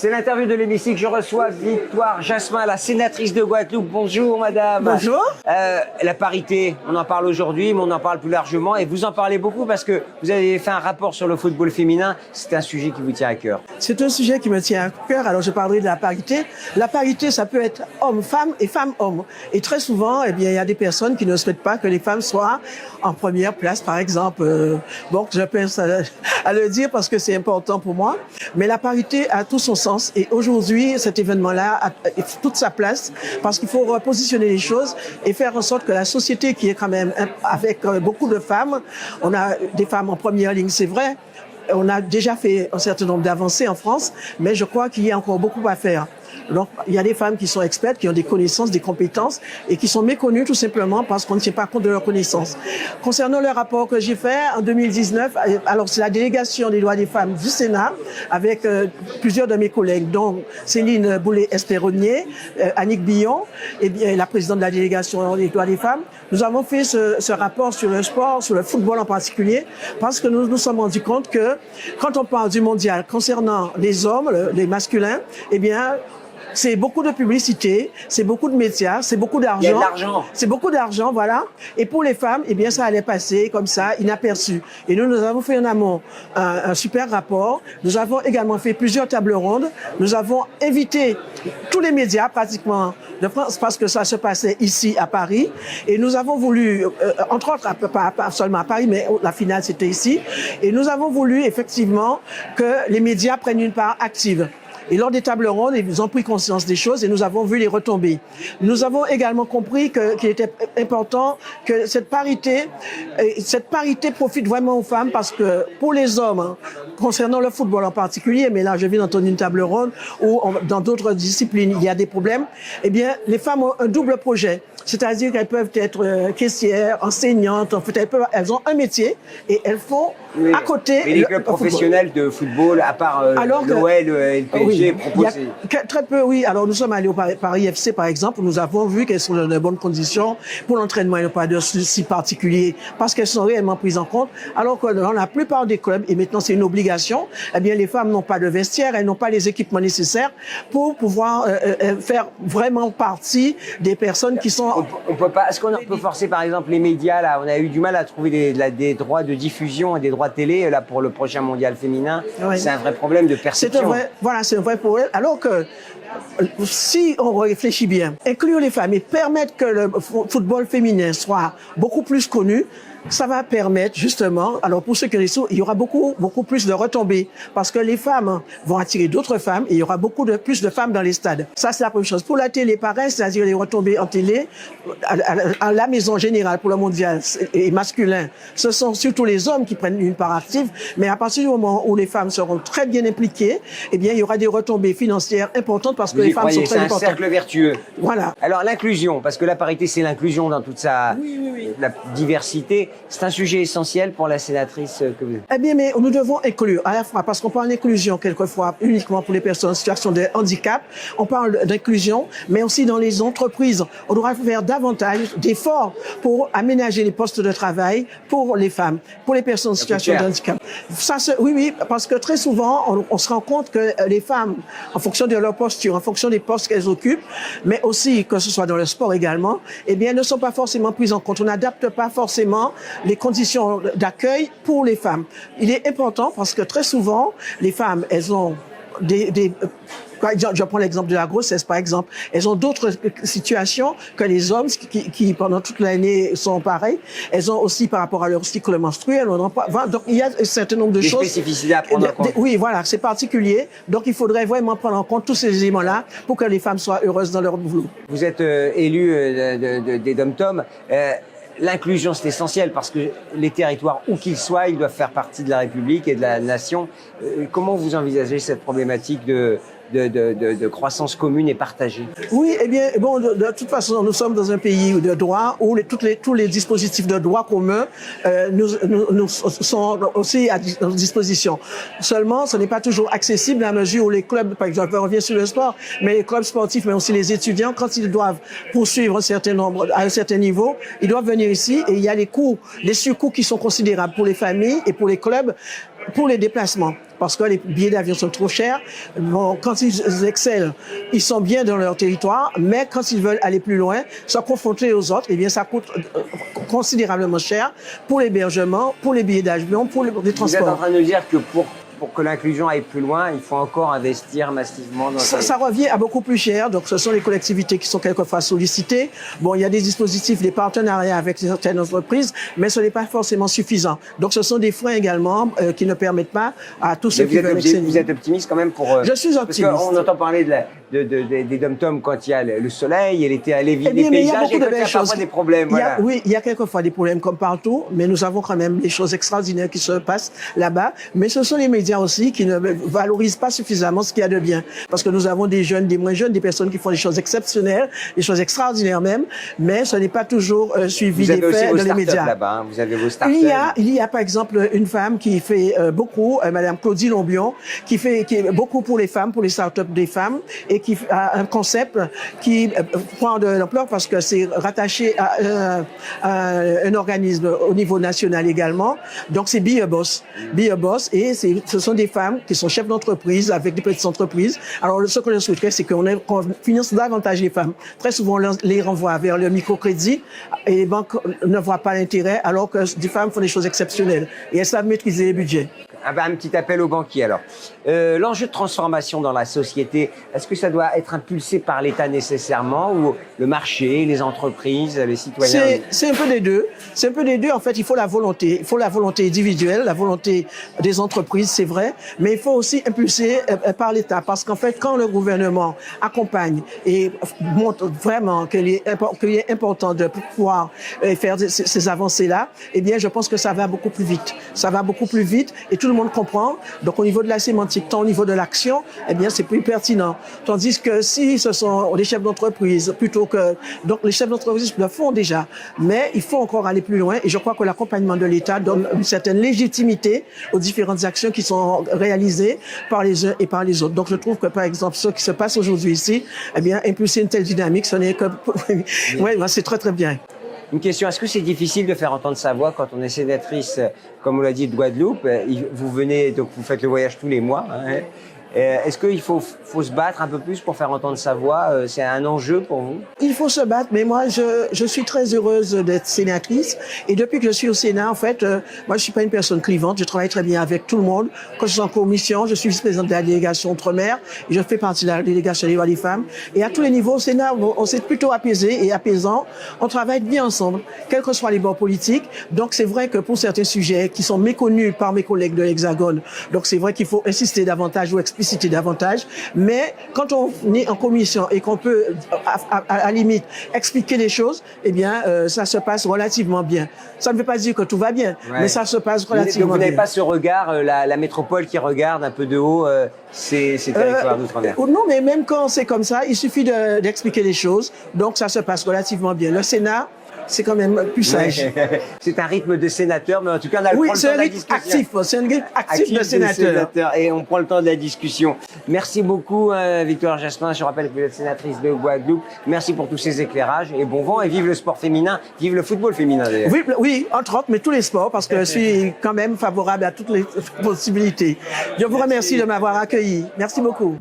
C'est l'interview de l'hémicycle. Je reçois Victoire Jasmin, la sénatrice de Guadeloupe. Bonjour, madame. Bonjour. La parité, on en parle aujourd'hui, mais on en parle plus largement. Et vous en parlez beaucoup parce que vous avez fait un rapport sur le football féminin. C'est un sujet qui vous tient à cœur. C'est un sujet qui me tient à cœur. Alors, je parlerai de la parité. La parité, ça peut être homme-femme et femme-homme. Et très souvent, eh bien, il y a des personnes qui ne souhaitent pas que les femmes soient en première place, par exemple. Bon, je pense à le dire parce que c'est important pour moi. Mais la parité a tout son sens. Et aujourd'hui, cet événement-là a toute sa place parce qu'il faut repositionner les choses et faire en sorte que la société qui est quand même avec beaucoup de femmes, on a des femmes en première ligne, c'est vrai. On a déjà fait un certain nombre d'avancées en France, mais je crois qu'il y a encore beaucoup à faire. Donc, il y a des femmes qui sont expertes, qui ont des connaissances, des compétences et qui sont méconnues tout simplement parce qu'on ne tient pas compte de leurs connaissances. Concernant le rapport que j'ai fait en 2019, alors c'est la délégation des droits des femmes du Sénat avec plusieurs de mes collègues, dont Céline Boulay-Esperonnier, Annick Billon et bien la présidente de la délégation des droits des femmes. Nous avons fait ce rapport sur le sport, sur le football en particulier, parce que nous nous sommes rendus compte que quand on parle du mondial concernant les hommes, les masculins, eh bien, c'est beaucoup de publicité, c'est beaucoup de médias, c'est beaucoup d'argent. Il y a de l'argent. C'est beaucoup d'argent, voilà. Et pour les femmes, eh bien, ça allait passer comme ça, inaperçu. Et nous avons fait en amont un super rapport. Nous avons également fait plusieurs tables rondes. Nous avons invité tous les médias, pratiquement, de France, parce que ça se passait ici à Paris. Et nous avons voulu, entre autres, pas seulement à Paris, mais la finale, c'était ici. Et nous avons voulu, effectivement, que les médias prennent une part active. Et lors des tables rondes, ils ont pris conscience des choses et nous avons vu les retombées. Nous avons également compris qu'il était important que cette parité profite vraiment aux femmes parce que pour les hommes, concernant le football en particulier, mais là je viens d'entendre une table ronde où dans d'autres disciplines il y a des problèmes, eh bien les femmes ont un double projet. C'est-à-dire qu'elles peuvent être caissières, enseignantes, en fait, elles ont un métier et elles font à côté. Mais les clubs professionnels de football, à part l'OL, le PSG, proposent. Très peu, oui. Alors nous sommes allés au Paris FC, par exemple, nous avons vu qu'elles sont dans de bonnes conditions pour l'entraînement, il n'y a pas de soucis particuliers parce qu'elles sont réellement prises en compte. Alors que dans la plupart des clubs, et maintenant c'est une obligation, eh bien les femmes n'ont pas de vestiaire, elles n'ont pas les équipements nécessaires pour pouvoir faire vraiment partie des personnes qui sont. On peut pas. Est-ce qu'on peut forcer, par exemple, les médias là? On a eu du mal à trouver des droits de diffusion et des droits de télé là pour le prochain mondial féminin. Oui. C'est un vrai problème de perception. C'est un vrai problème. Alors que si on réfléchit bien, inclure les femmes et permettre que le football féminin soit beaucoup plus connu, ça va permettre justement, alors pour ceux qui restent, il y aura beaucoup plus de retombées parce que les femmes vont attirer d'autres femmes et il y aura plus de femmes dans les stades. Ça, c'est la première chose. Pour la télé, pareil, c'est-à-dire les retombées en télé, à la maison générale pour le mondial et masculin, ce sont surtout les hommes qui prennent une part active, mais à partir du moment où les femmes seront très bien impliquées, eh bien, il y aura des retombées financières importantes parce que les femmes sont très importantes. C'est un cercle vertueux. Voilà. Alors, l'inclusion, parce que la parité, c'est l'inclusion dans toute sa la diversité. C'est un sujet essentiel pour la sénatrice que vous êtes. Eh bien, mais nous devons inclure à la fois, parce qu'on parle d'inclusion quelquefois uniquement pour les personnes en situation de handicap, on parle d'inclusion, mais aussi dans les entreprises. On doit faire davantage d'efforts pour aménager les postes de travail pour les femmes, pour les personnes en situation de handicap. Ça, oui, parce que très souvent, on se rend compte que les femmes, en fonction de leur posture, en fonction des postes qu'elles occupent, mais aussi que ce soit dans le sport également, eh bien, ne sont pas forcément prises en compte. On n'adapte pas forcément les conditions d'accueil pour les femmes. Il est important parce que très souvent, les femmes, elles ont je prends l'exemple de la grossesse, par exemple. Elles ont d'autres situations que les hommes qui pendant toute l'année, sont pareils. Elles ont aussi, par rapport à leur cycle menstruel, donc il y a un certain nombre de choses. Des spécificités à prendre en compte. Oui, voilà, c'est particulier. Donc, il faudrait vraiment prendre en compte tous ces éléments-là pour que les femmes soient heureuses dans leur boulot. Vous êtes élu des Dom-Tom. L'inclusion, c'est essentiel parce que les territoires, où qu'ils soient, ils doivent faire partie de la République et de la nation. Comment vous envisagez cette problématique de croissance commune et partagée? Oui, eh bien, bon, de toute façon, nous sommes dans un pays de droit où tous les dispositifs de droit commun nous sont aussi à disposition. Seulement, ce n'est pas toujours accessible à la mesure où les clubs, par exemple, on revient sur le sport, mais les clubs sportifs, mais aussi les étudiants, quand ils doivent poursuivre à un certain niveau, ils doivent venir ici et il y a les surcoûts qui sont considérables pour les familles et pour les clubs. pour les déplacements, parce que les billets d'avion sont trop chers. Bon, quand ils excellent, ils sont bien dans leur territoire, mais quand ils veulent aller plus loin, se confronter aux autres, eh bien, ça coûte considérablement cher pour l'hébergement, pour les billets d'avion, pour les transports. Vous êtes en train de nous dire que pour que l'inclusion aille plus loin, il faut encore investir massivement dans ça revient à beaucoup plus cher. Donc, ce sont les collectivités qui sont quelquefois sollicitées. Bon, il y a des dispositifs, des partenariats avec certaines entreprises, mais ce n'est pas forcément suffisant. Donc, ce sont des freins également qui ne permettent pas à tous ceux qui veulent excéder. Vous êtes optimiste quand même pour... Je suis optimiste. Parce qu'on entend parler des dom-toms quand il y a le soleil et l'été à Lévis, eh bien, des paysages, et quand il y a parfois des problèmes. Oui, il y a quelquefois des problèmes comme partout, mais nous avons quand même des choses extraordinaires qui se passent là-bas. Mais ce sont les médias aussi qui ne valorisent pas suffisamment ce qu'il y a de bien. Parce que nous avons des jeunes, des moins jeunes, des personnes qui font des choses exceptionnelles, des choses extraordinaires même, mais ce n'est pas toujours suivi des faits dans les médias. Là-bas, hein. Vous avez vos startups. Il y a par exemple une femme qui fait beaucoup, Madame Claudie Lombion, qui est beaucoup pour les femmes, pour les startups des femmes, et qui a un concept qui prend de l'ampleur parce que c'est rattaché à un organisme au niveau national également. Donc c'est Be a Boss. Be a Boss, et ce sont des femmes qui sont chefs d'entreprise avec des petites entreprises. Alors ce que je souhaiterais, c'est qu'on finance davantage les femmes. Très souvent, on les renvoie vers le microcrédit et les banques ne voient pas l'intérêt, alors que des femmes font des choses exceptionnelles et elles savent maîtriser les budgets. Un petit appel aux banquiers alors. L'enjeu de transformation dans la société, est-ce que ça doit être impulsé par l'État nécessairement ou le marché, les entreprises, les citoyens? C'est un peu des deux. C'est un peu des deux. En fait, il faut la volonté. Il faut la volonté individuelle, la volonté des entreprises, c'est vrai, mais il faut aussi impulser par l'État, parce qu'en fait, quand le gouvernement accompagne et montre vraiment qu'il est important de pouvoir faire ces avancées-là, eh bien, je pense que ça va beaucoup plus vite. Ça va beaucoup plus vite et tout le monde comprend. Donc, au niveau de la sémantique, tant au niveau de l'action, eh bien, c'est plus pertinent. Tandis que si ce sont des chefs d'entreprise, plutôt que... Donc, les chefs d'entreprise le font déjà, mais il faut encore aller plus loin. Et je crois que l'accompagnement de l'État donne une certaine légitimité aux différentes actions qui sont réalisées par les uns et par les autres. Donc, je trouve que, par exemple, ce qui se passe aujourd'hui ici, eh bien, impulser une telle dynamique, ce n'est que... Oui, c'est très, très bien. Une question, est-ce que c'est difficile de faire entendre sa voix quand on est sénatrice, comme on l'a dit, de Guadeloupe? Vous venez, donc vous faites le voyage tous les mois. Hein. Est-ce qu'il faut se battre un peu plus pour faire entendre sa voix? C'est un enjeu pour vous? Il faut se battre, mais moi, je suis très heureuse d'être sénatrice. Et depuis que je suis au Sénat, en fait, moi, je suis pas une personne clivante. Je travaille très bien avec tout le monde. Quand je suis en commission, je suis vice-présidente de la délégation Outre-mer. Et je fais partie de la délégation des droits des femmes. Et à tous les niveaux, au Sénat, on s'est plutôt apaisé et apaisant. On travaille bien ensemble, quels que soient les bords politiques. Donc, c'est vrai que pour certains sujets qui sont méconnus par mes collègues de l'Hexagone, donc c'est vrai qu'il faut insister davantage ou expliciter davantage, mais quand on est en commission et qu'on peut, à la limite, expliquer les choses, eh bien, ça se passe relativement bien. Ça ne veut pas dire que tout va bien, mais ça se passe relativement bien. Vous n'avez pas ce regard, la métropole qui regarde un peu de haut ces territoires d'outre-mer? Non, mais même quand c'est comme ça, il suffit d'expliquer les choses, donc ça se passe relativement bien. Le Sénat, c'est quand même plus sage. C'est un rythme de sénateur, mais en tout cas, on a le temps de la discussion. Actif, c'est un rythme actif de sénateur. Et on prend le temps de la discussion. Merci beaucoup, Victoire Jasmin. Je rappelle que vous êtes sénatrice de Guadeloupe. Merci pour tous ces éclairages et bon vent. Et vive le sport féminin, vive le football féminin d'ailleurs. Oui, entre autres, mais tous les sports, parce que je suis quand même favorable à toutes les possibilités. Je vous remercie de m'avoir accueilli. Merci beaucoup.